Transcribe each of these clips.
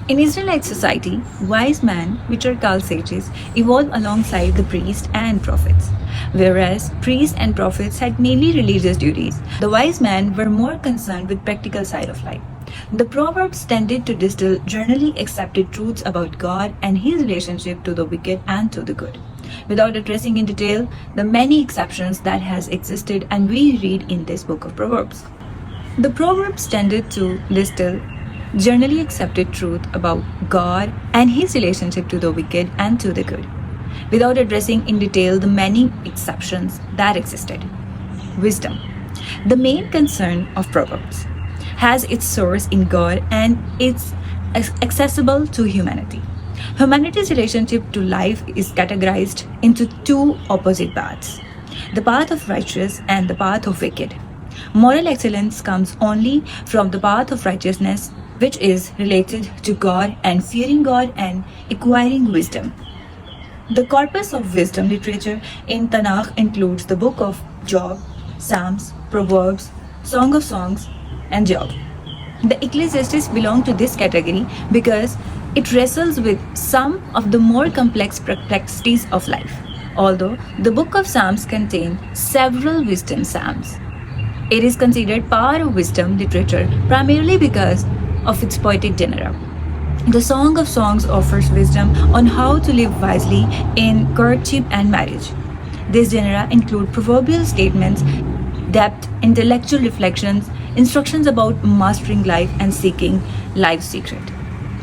In Israelite society, wise men, which are called sages, evolved alongside the priests and prophets. Whereas priests and prophets had mainly religious duties, the wise men were more concerned with practical side of life. The Proverbs tended to distill generally accepted truths about God and his relationship to the wicked and to the good, without addressing in detail the many exceptions that has existed and we read in this book of Proverbs. The Proverbs tended to distill generally accepted truth about God and his relationship to the wicked and to the good, without addressing in detail the many exceptions that existed. Wisdom. The main concern of Proverbs has its source in God and it's accessible to humanity. Humanity's relationship to life is categorized into two opposite paths: the path of righteous and the path of wicked. Moral excellence comes only from the path of righteousness, which is related to God and fearing God and acquiring wisdom. The corpus of wisdom literature in Tanakh includes the book of Job, Psalms, Proverbs, Song of Songs, and Job. The Ecclesiastes belong to this category because it wrestles with some of the more complex perplexities of life, although the book of Psalms contains several wisdom psalms. It is considered part of wisdom literature primarily because of its poetic genre. The Song of Songs offers wisdom on how to live wisely in courtship and marriage. This genre includes proverbial statements, depth, intellectual reflections, instructions about mastering life and seeking life's secret.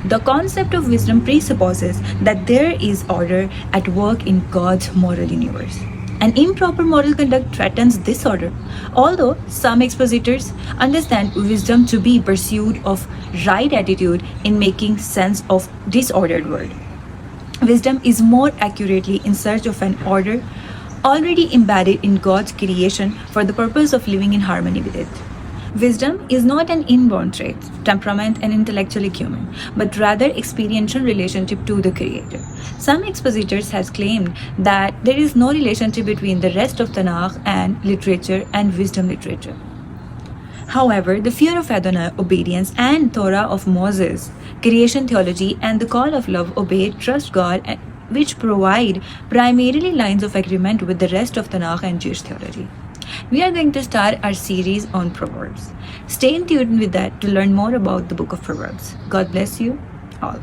The concept of wisdom presupposes that there is order at work in God's moral universe. An improper moral conduct threatens this order, although some expositors understand wisdom to be pursuit of right attitude in making sense of disordered world. Wisdom is more accurately in search of an order already embedded in God's creation for the purpose of living in harmony with it. Wisdom is not an inborn trait, temperament, and intellectual acumen, but rather experiential relationship to the Creator. Some expositors have claimed that there is no relationship between the rest of Tanakh and literature and wisdom literature. However, the fear of Adonai, obedience, and Torah of Moses, creation theology, and the call of love, obey, trust God, which provide primarily lines of agreement with the rest of Tanakh and Jewish theology. We are going to start our series on Proverbs. Stay in tune with that to learn more about the book of Proverbs. God bless you all.